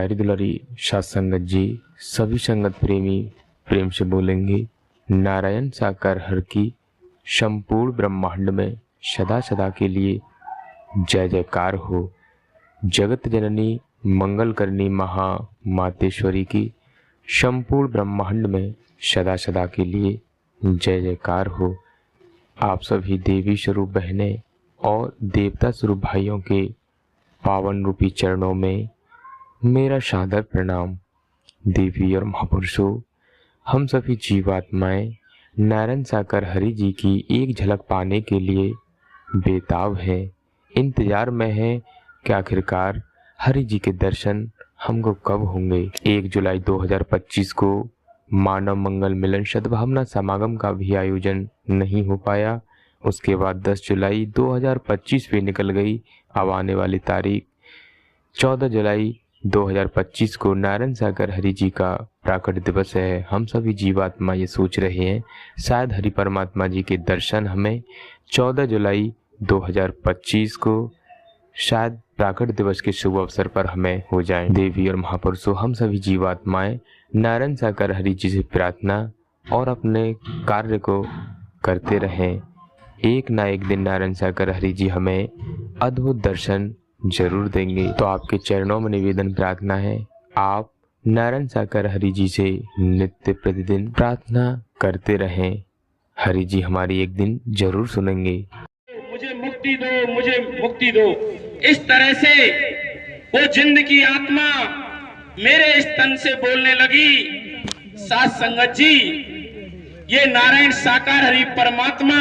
प्यारी दुलारी सात संगत जी, सभी संगत प्रेमी प्रेम से बोलेंगे नारायण साकार हर की संपूर्ण ब्रह्मांड में सदा सदा के लिए जय जयकार हो। जगत जननी मंगल करनी महा मातेश्वरी की संपूर्ण ब्रह्मांड में सदा सदा के लिए जय जयकार हो। आप सभी देवी स्वरूप बहनें और देवता स्वरूप भाइयों के पावन रूपी चरणों में मेरा सादर प्रणाम। देवी और महापुरुषों, हम सभी जीवात्माएं नारायण साकार हरि जी की एक झलक पाने के लिए बेताब हैं, इंतजार में हैं कि आखिरकार हरि जी के दर्शन हमको कब होंगे। 1 जुलाई 2025 को मानव मंगल मिलन सद्भावना समागम का भी आयोजन नहीं हो पाया। उसके बाद 10 जुलाई 2025 भी निकल गई। अब आने वाली तारीख 14 जुलाई 2025 को नारायण सागर हरि जी का प्राकट दिवस है। हम सभी जीवात्मा ये सोच रहे हैं शायद हरि परमात्मा जी के दर्शन हमें 14 जुलाई 2025 को शायद प्राकट दिवस के शुभ अवसर पर हमें हो जाएं। देवी और महापुरुषों, हम सभी जीवात्माएं नारायण सागर हरि जी से प्रार्थना और अपने कार्य को करते रहें। एक ना एक दिन नारायण सागर हरि जी हमें अद्भुत दर्शन जरूर देंगे। तो आपके चरणों में निवेदन प्रार्थना है, आप नारायण सागर हरि जी से नित्य प्रतिदिन प्रार्थना करते रहें। हरि जी हमारी एक दिन जरूर सुनेंगे। मुझे मुक्ति दो, मुझे मुक्ति दो। इस तरह से वो जिंद की आत्मा मेरे स्तन से बोलने लगी। साथ संगत जी, ये नारायण साकार हरि परमात्मा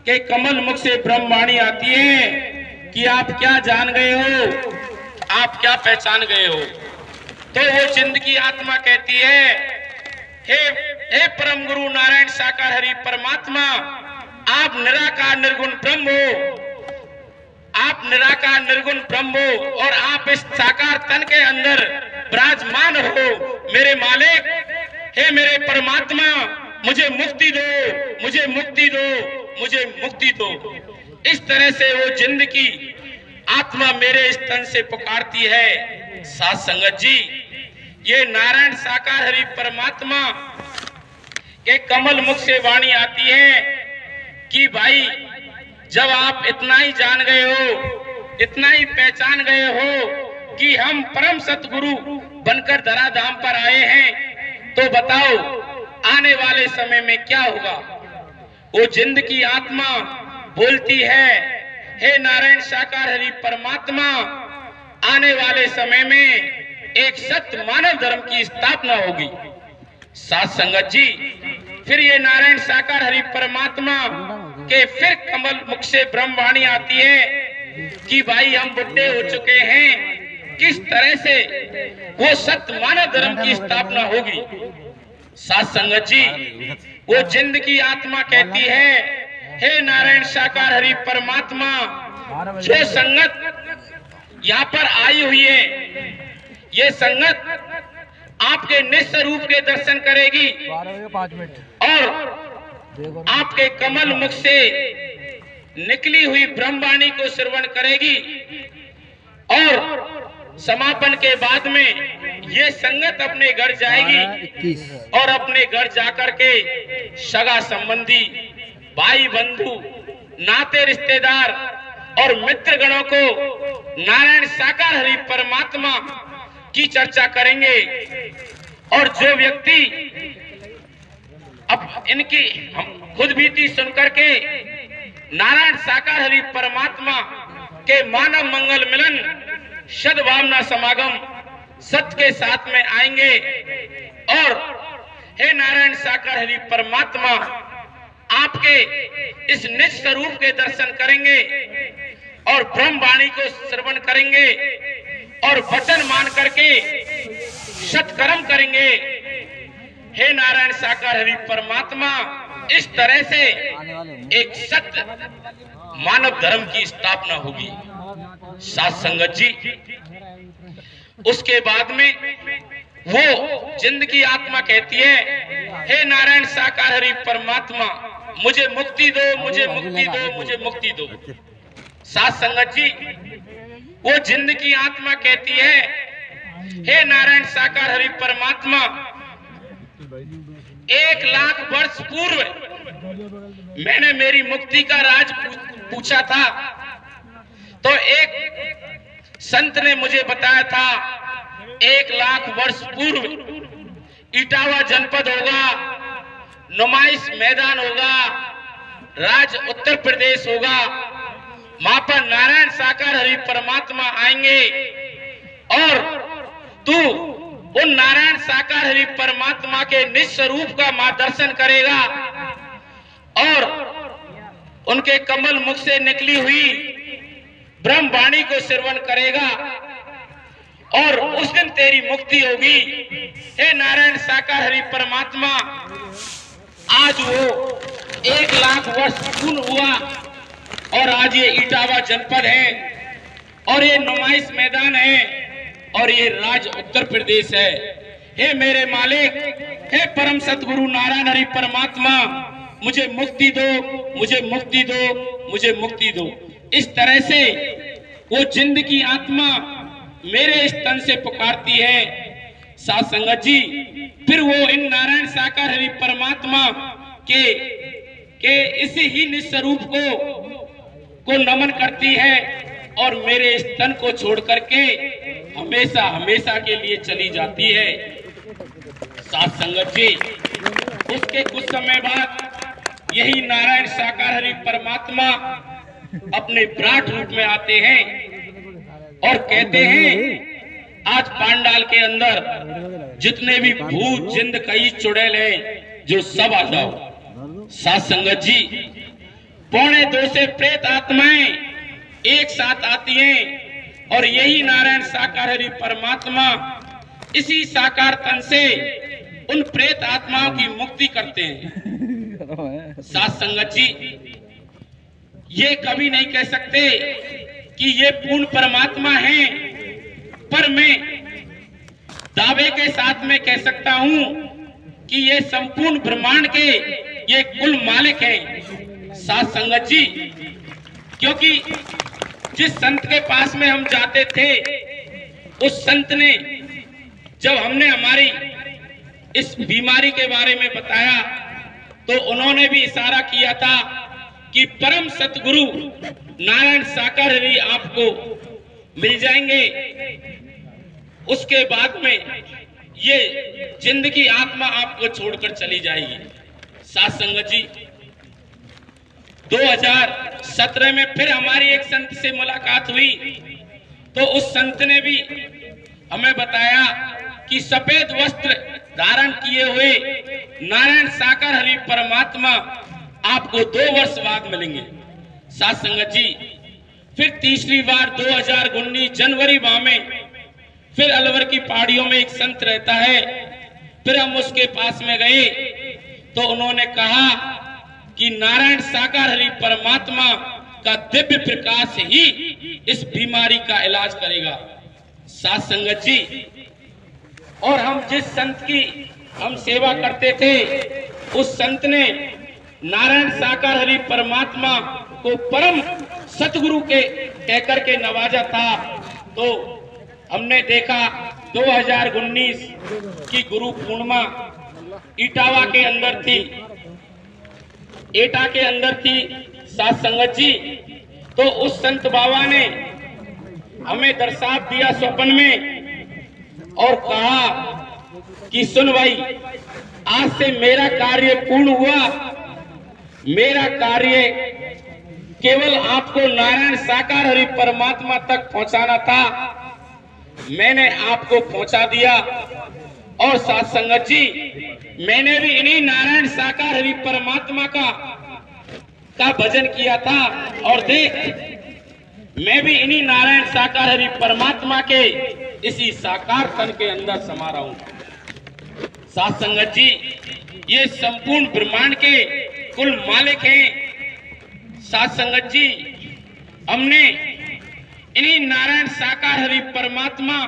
के कमल मुख से ब्रह्मवाणी आती है कि आप क्या जान गए हो, आप क्या पहचान गए हो। तो वो जिंद की आत्मा कहती है, हे परम गुरु नारायण साकार हरि परमात्मा, आप निराकार निर्गुण ब्रह्म हो, आप निराकार निर्गुण ब्रह्म हो और आप इस साकार तन के अंदर विराजमान हो। मेरे मालिक, हे मेरे परमात्मा, मुझे मुक्ति दो, मुझे मुक्ति दो, मुझे मुक्ति दो। इस तरह से वो जिंद की आत्मा मेरे स्तन से पुकारती है। साथ संगत जी, ये नारायण साकार हरि परमात्मा के कमल मुख से वाणी आती है कि भाई, जब आप इतना ही जान गए हो, इतना ही पहचान गए हो कि हम परम सतगुरु बनकर धराधाम पर आए हैं, तो बताओ आने वाले समय में क्या होगा। वो जिंद की आत्मा बोलती है, हे नारायण साकार हरि परमात्मा, आने वाले समय में एक सत्य मानव धर्म की स्थापना होगी। साथ संगत जी, फिर ये नारायण साकार हरि परमात्मा के फिर कमल मुख से ब्रह्मवाणी आती है कि भाई, हम बुढ़े हो चुके हैं, किस तरह से वो सत्य मानव धर्म की स्थापना होगी। साथ संगत जी, वो जिंद की आत्मा कहती है, हे नारायण साकार हरि परमात्मा, जो संगत यहाँ पर आई हुई है, ये संगत आपके नित्य रूप के दर्शन करेगी और आपके कमल मुख से निकली हुई ब्रह्मवाणी को श्रवण करेगी और समापन के बाद में ये संगत अपने घर जाएगी और अपने घर जाकर के सगा संबंधी, भाई बंधु, नाते रिश्तेदार और मित्र गणों को नारायण साकार हरि परमात्मा की चर्चा करेंगे। और जो व्यक्ति अब इनकी खुद बीती सुनकर के नारायण साकार हरि परमात्मा के मानव मंगल मिलन सद्भावना समागम सत्य के साथ में आएंगे और हे नारायण साकार हरि परमात्मा, आपके इस निज स्वरूप के दर्शन करेंगे और ब्रह्मवाणी को श्रवण करेंगे और वचन मान करके सत्कर्म करेंगे। हे नारायण साकार हरि परमात्मा, इस तरह से एक सत्य मानव धर्म की स्थापना होगी। साथ संगत जी, उसके बाद में वो जिंद की आत्मा कहती है, हे नारायण साकार हरि परमात्मा, मुझे मुक्ति दो, मुझे मुक्ति दो, मुझे मुक्ति दो। साथ संगत जी, वो जिंद की आत्मा कहती है, हे नारायण साकार हरि परमात्मा, 1,00,000 वर्ष पूर्व मैंने मेरी मुक्ति का राज पूछा था, तो एक संत ने मुझे बताया था 1,00,000 वर्ष पूर्व इटावा जनपद होगा, नुमाइश मैदान होगा, राज्य उत्तर प्रदेश होगा, वहां पर नारायण साकार हरि परमात्मा आएंगे और तू उन नारायण साकार हरि परमात्मा के निज स्वरूप का मार्गदर्शन करेगा और उनके कमल मुख से निकली हुई ब्रह्म वाणी को श्रवण करेगा और उस दिन तेरी मुक्ति होगी। हे नारायण साकार हरि परमात्मा, आज वो 1,00,000 वर्ष पूर्ण हुआ और आज ये इटावा जनपद है और ये नुमाइश मैदान है और ये राज्य उत्तर प्रदेश है। हे मेरे मालिक, हे परम सतगुरु नारायण हरि परमात्मा, मुझे मुक्ति दो, मुझे मुक्ति दो, मुझे मुक्ति दो। इस तरह से वो जिंद की आत्मा मेरे स्तन से पुकारती है। साथ संगत जी, फिर वो इन नारायण साकार हरि परमात्मा के इसी ही निस्वरूप को नमन करती है और मेरे स्तन को छोड़ करके हमेशा हमेशा के लिए चली जाती है। साथ संगत जी, उसके कुछ समय बाद यही नारायण साकार हरि परमात्मा अपने विराट रूप में आते हैं और कहते हैं, आज पांडाल के अंदर जितने भी भूत जिंद कई चुड़ैल हैं, जो सब आ जाओ। साथ संगत जी, 1:45 से प्रेत आत्माएं एक साथ आती हैं और यही नारायण साकार हरि परमात्मा इसी साकार तन से उन प्रेत आत्माओं की मुक्ति करते हैं। साथ संगत जी, ये कभी नहीं कह सकते कि ये पूर्ण परमात्मा हैं, पर मैं दावे के साथ में कह सकता हूं कि ये संपूर्ण ब्रह्मांड के ये कुल मालिक हैं। साथ संगत जी, क्योंकि जिस संत के पास में हम जाते थे, उस संत ने जब हमने हमारी इस बीमारी के बारे में बताया तो उन्होंने भी इशारा किया था कि परम सतगुरु नारायण साकार हरि आपको मिल जाएंगे। उसके बाद में ये जिंदगी आत्मा आपको छोड़कर चली जाएगी। साथ संगत जी, 2017 में फिर हमारी एक संत से मुलाकात हुई तो उस संत ने भी हमें बताया कि सफेद वस्त्र धारण किए हुए नारायण साकार हरि परमात्मा आपको 2 वर्ष बाद मिलेंगे। साथ संगत जी, फिर तीसरी बार 2019 जनवरी माह में फिर अलवर की पहाड़ियों में एक संत रहता है, फिर हम उसके पास में गए तो उन्होंने कहा कि नारायण साकार हरि परमात्मा का दिव्य प्रकाश ही इस बीमारी का इलाज करेगा। साथ संगत जी, और हम जिस संत की हम सेवा करते थे, उस संत ने नारायण साकार हरि परमात्मा को परम सतगुरु के कहकर के नवाजा था। तो हमने देखा 2019 की गुरु पूर्णिमा इटावा के अंदर थी, एटा के अंदर थी। साथ संगत जी, तो उस संत बाबा ने हमें दर्शाव दिया स्वप्न में और कहा कि सुन भाई, आज से मेरा कार्य पूर्ण हुआ। मेरा कार्य केवल आपको नारायण साकार हरि परमात्मा तक पहुंचाना था, मैंने आपको पहुंचा दिया। और साथ संगत जी, मैंने भी इन्हीं नारायण साकार हरि परमात्मा का भजन किया था और देख, मैं भी इन्हीं नारायण साकार हरि परमात्मा के इसी साकार तन के अंदर समा रहा हूं। साथ संगत जी, ये संपूर्ण ब्रह्मांड के कुल मालिक हैं। साथ संगत जी, हमने इन्हीं नारायण साकार हरि परमात्मा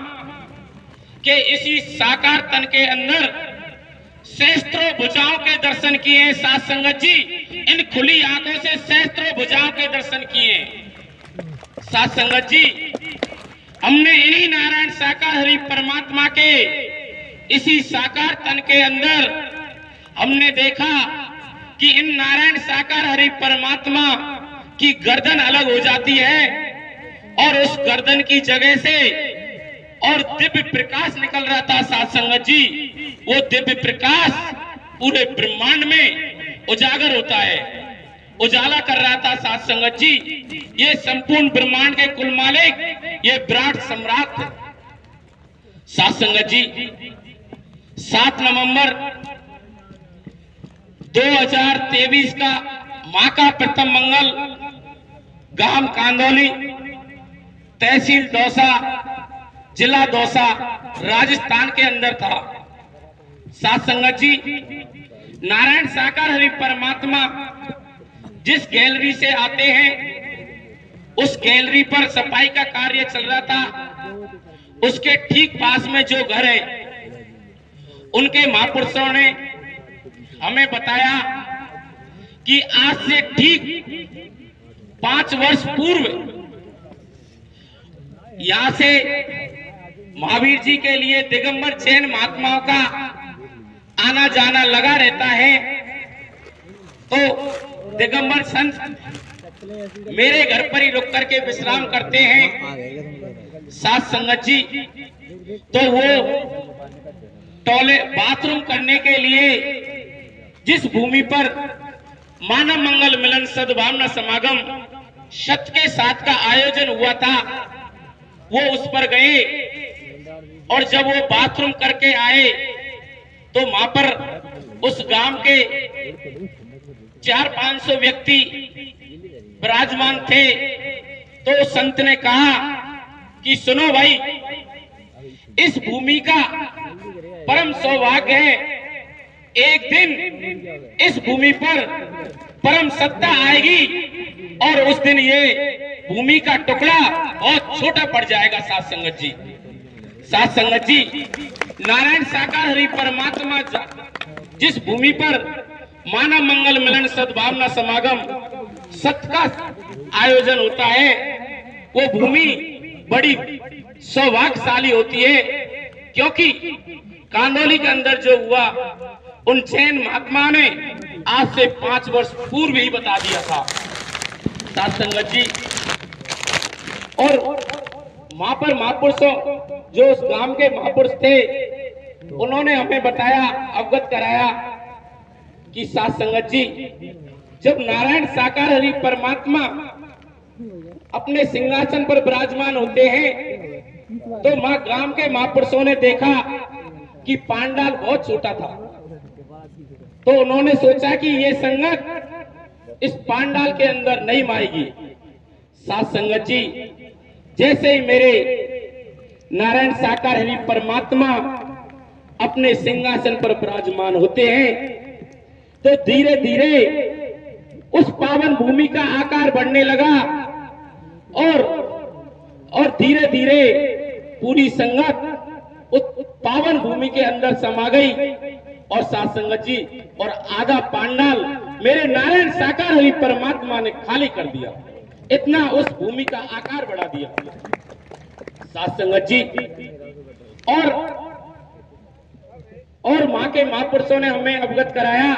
के इसी साकार तन के अंदर सहस्त्रों भुजाओं के दर्शन किए हैं। साथ संगत जी, इन खुली आंखों से सहस्त्रों भुजाओं के दर्शन किए हैं। साथ संगत जी, हमने इन्हीं नारायण साकार हरि परमात्मा के इसी साकार तन के अंदर हमने देखा कि इन नारायण साकार हरि परमात्मा की गर्दन अलग हो जाती है और उस गर्दन की जगह से और दिव्य प्रकाश निकल रहा था साथ संगत जी। वो दिव्य प्रकाश पूरे ब्रह्मांड में उजागर होता है, उजाला कर रहा था साथ संगत जी। ये संपूर्ण ब्रह्मांड के कुल मालिक, ये विराट सम्राट साथ संगत जी। 7 नवंबर 2023 का मां का प्रथम मंगल गांव कांदौली, तहसील दौसा, जिला दौसा, राजस्थान के अंदर था। साथ संगत जी, नारायण साकार हरि परमात्मा जिस गैलरी से आते हैं उस गैलरी पर सफाई का कार्य चल रहा था। उसके ठीक पास में जो घर है, उनके महापुरुषों ने हमें बताया कि आज से ठीक 5 वर्ष पूर्व यहां से महावीर जी के लिए दिगंबर जैन महात्माओं का आना जाना लगा रहता है। तो दिगंबर संत मेरे घर पर ही रुक करके विश्राम करते हैं साथ संगत जी। तो वो टॉयलेट बाथरूम करने के लिए जिस भूमि पर मानव मंगल मिलन सद्भावना समागम शत के 7 का आयोजन हुआ था, वो उस पर गए और जब वो बाथरूम करके आए तो वहां पर उस गांव के 400-500 व्यक्ति विराजमान थे। तो संत ने कहा कि सुनो भाई, इस भूमि का परम सौभाग्य है, एक दिन इस भूमि पर परम सत्ता आएगी और उस दिन ये भूमि का टुकड़ा बहुत छोटा पड़ जाएगा। साथ संगत जी, साथ संगत जी, नारायण साकार हरि परमात्मा जिस भूमि पर मानव मंगल मिलन सद्भावना समागम सत्य का आयोजन होता है, वो भूमि बड़ी सौभाग्यशाली होती है, क्योंकि कांदौली के अंदर जो हुआ उन जैन महात्मा ने आज से 5 वर्ष पूर्व ही बता दिया था। साथ संगत जी, और वहां पर महापुरुषों जो उस गांव के महापुरुष थे, उन्होंने हमें बताया, अवगत कराया कि साथ संगत जी, जब नारायण साकार हरि परमात्मा अपने सिंहासन पर विराजमान होते हैं तो मां गांव के महापुरुषों ने देखा कि पांडाल बहुत छोटा था। तो उन्होंने सोचा कि ये संगत इस पांडाल के अंदर नहीं माएगी। साथ संगत जी, जैसे ही मेरे नारायण साकार हरि परमात्मा अपने सिंहासन पर विराजमान होते हैं तो धीरे धीरे उस पावन भूमि का आकार बढ़ने लगा और धीरे धीरे पूरी संगत उस पावन भूमि के अंदर समा गई। और साथ संगत जी, और आधा पांडाल मेरे नारायण साकार हरि परमात्मा ने खाली कर दिया, इतना उस भूमि का आकार बढ़ा दिया। साथ संगत जी, और मां के महापुरुषों ने हमें अवगत कराया,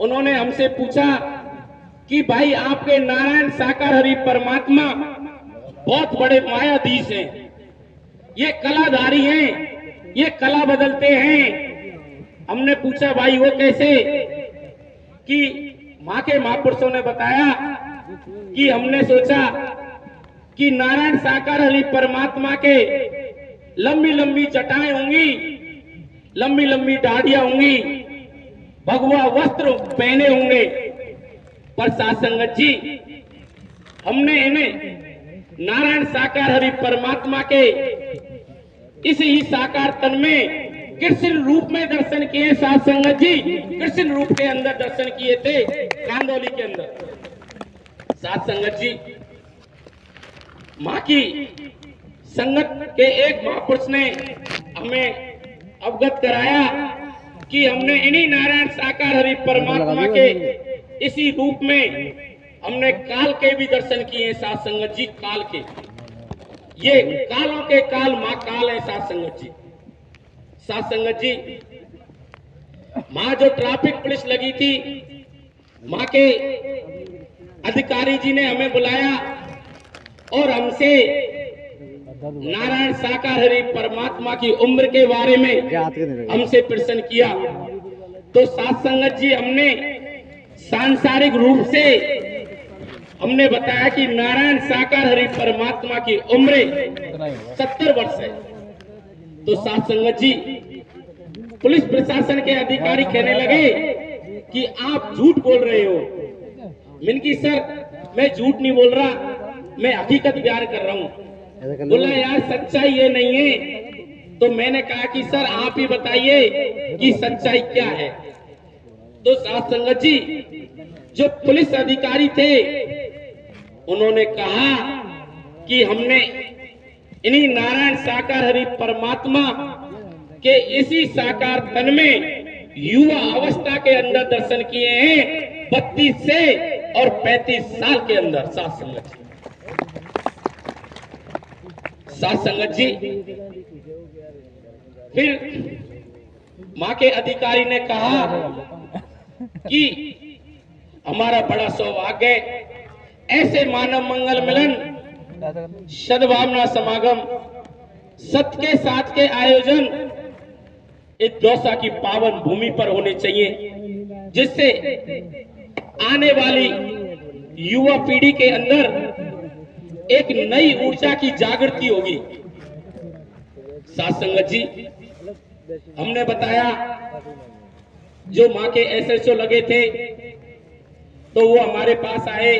उन्होंने हमसे पूछा कि भाई आपके नारायण साकार हरि परमात्मा बहुत बड़े मायाधीश हैं, ये कलाधारी हैं, ये कला बदलते हैं। हमने पूछा भाई वो कैसे? कि मां के महापुरुषों ने बताया कि हमने सोचा कि नारायण साकार हरि परमात्मा के लंबी लंबी जटाएं होंगी, लंबी लंबी दाढ़ियां होंगी, भगवा वस्त्र पहने होंगे। पर साथ संगत जी, हमने इन्हें नारायण साकार हरि परमात्मा के इस ही साकार तन में कृष्ण रूप में दर्शन किए। साथ संगत जी, कृष्ण रूप के अंदर दर्शन किए थे कांदौली के अंदर। साथ संगत जी, मां की संगत के एक महापुरुष ने हमें अवगत कराया कि हमने इन्हीं नारायण साकार हरि परमात्मा के इसी रूप में हमने काल के भी दर्शन किए। साथ संगत जी, काल के ये कालों के काल महाकाल है साथ संगत जी। साथ संगत जी, वहां जो ट्रैफिक पुलिस लगी थी, वहां के अधिकारी जी ने हमें बुलाया और हमसे नारायण साकार हरि परमात्मा की उम्र के बारे में हमसे प्रश्न किया। तो साथ संगत जी, हमने सांसारिक रूप से हमने बताया कि नारायण साकार हरि परमात्मा की उम्र 70 वर्ष है। तो साथ संगत जी, पुलिस प्रशासन के अधिकारी कहने लगे कि आप झूठ बोल रहे हो। मैंने कि सर मैं झूठ नहीं बोल रहा, मैं हकीकत बयान कर रहा हूँ। बोला यार सच्चाई ये नहीं है। तो मैंने कहा कि सर आप ही बताइए कि सच्चाई क्या है। तो साथ संगत जी, जो पुलिस अधिकारी थे उन्होंने कहा कि हमने इन्हीं नारायण साकार हरि परमात्मा के इसी साकार तन में युवा अवस्था के अंदर दर्शन किए हैं 32 से और 35 साल के अंदर। साथ संगत जी, साथ संगत जी, फिर मां के अधिकारी ने कहा कि हमारा बड़ा सौभाग्य है, ऐसे मानव मंगल मिलन, सद्भावना समागम, सत्य के साथ के आयोजन इस दौसा की पावन भूमि पर होने चाहिए, जिससे आने वाली युवा पीढ़ी के अंदर एक नई ऊर्जा की जागृति होगी। साथ संगत जी, हमने बताया जो मां के एसएचओ लगे थे तो वो हमारे पास आए।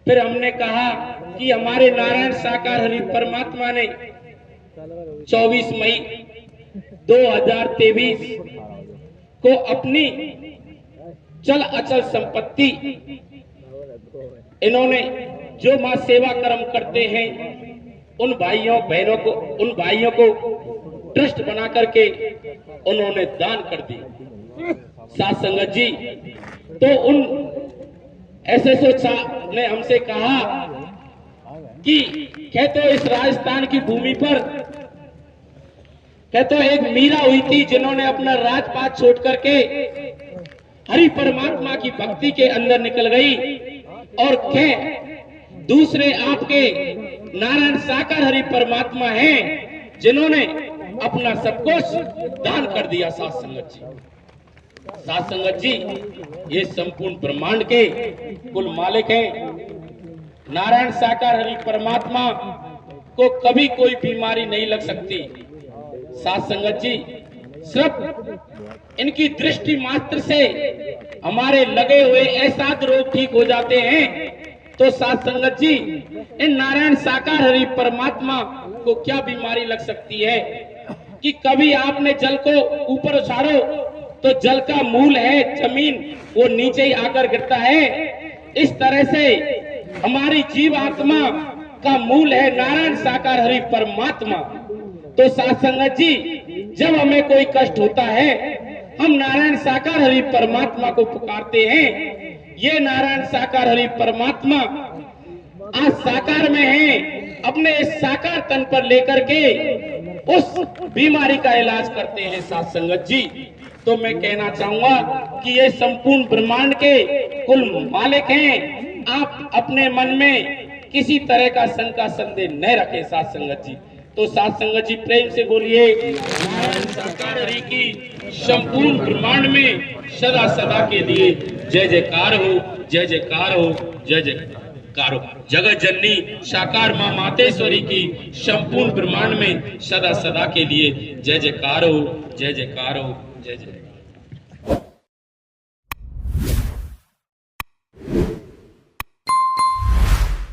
फिर हमने कहा कि हमारे नारायण साकार हरि परमात्मा ने 24 मई 2023 को अपनी चल अचल संपत्ति, इन्होंने जो मां सेवा कर्म करते हैं उन भाइयों बहनों को, उन भाइयों को ट्रस्ट बना करके उन्होंने दान कर दी। साथ संगत जी, तो उन एसएसओ साहब ने हमसे कहा कि कह तो इस राजस्थान की भूमि पर कह तो एक मीरा हुई थी जिन्होंने अपना राजपाट छोड़ करके हरि परमात्मा की भक्ति के अंदर निकल गई, और कह दूसरे आपके नारायण साकार हरि परमात्मा हैं जिन्होंने अपना सब कुछ दान कर दिया। साथ संगत जी, साथ संगत जी, ये संपूर्ण ब्रह्मांड के कुल मालिक हैं। नारायण साकार हरि परमात्मा को कभी कोई बीमारी नहीं लग सकती। साथ संगत जी, सिर्फ इनकी दृष्टि मात्र से हमारे लगे हुए ऐसा रोग ठीक हो जाते हैं। तो साथ संगत जी, इन नारायण साकार हरि परमात्मा को क्या बीमारी लग सकती है कि कभी आपने जल को ऊपर उछालो तो जल का मूल है जमीन, वो नीचे ही आकर गिरता है। इस तरह से हमारी जीव आत्मा का मूल है नारायण साकार हरि परमात्मा। तो साथ संगत जी, जब हमें कोई कष्ट होता है हम नारायण साकार हरि परमात्मा को पुकारते हैं। ये नारायण साकार हरि परमात्मा आज साकार में है, अपने इस साकार तन पर लेकर के उस बीमारी का इलाज करते हैं। साथ संगत जी, तो मैं कहना चाहूंगा कि ये संपूर्ण ब्रह्मांड के कुल मालिक हैं। आप अपने मन में किसी तरह का शंका संदेह न रखें। साथ संगत जी, तो साथ संगत जी प्रेम से बोलिए नारायण साकार हरि की संपूर्ण ब्रह्मांड में सदा सदा के लिए जय जयकार हो, जय जयकार हो, जय जयकार हो। जगत जननी साकार मां मातेश्वरी की संपूर्ण ब्रह्मांड में सदा सदा के लिए जय जयकार हो, जय जयकार हो, जय जय।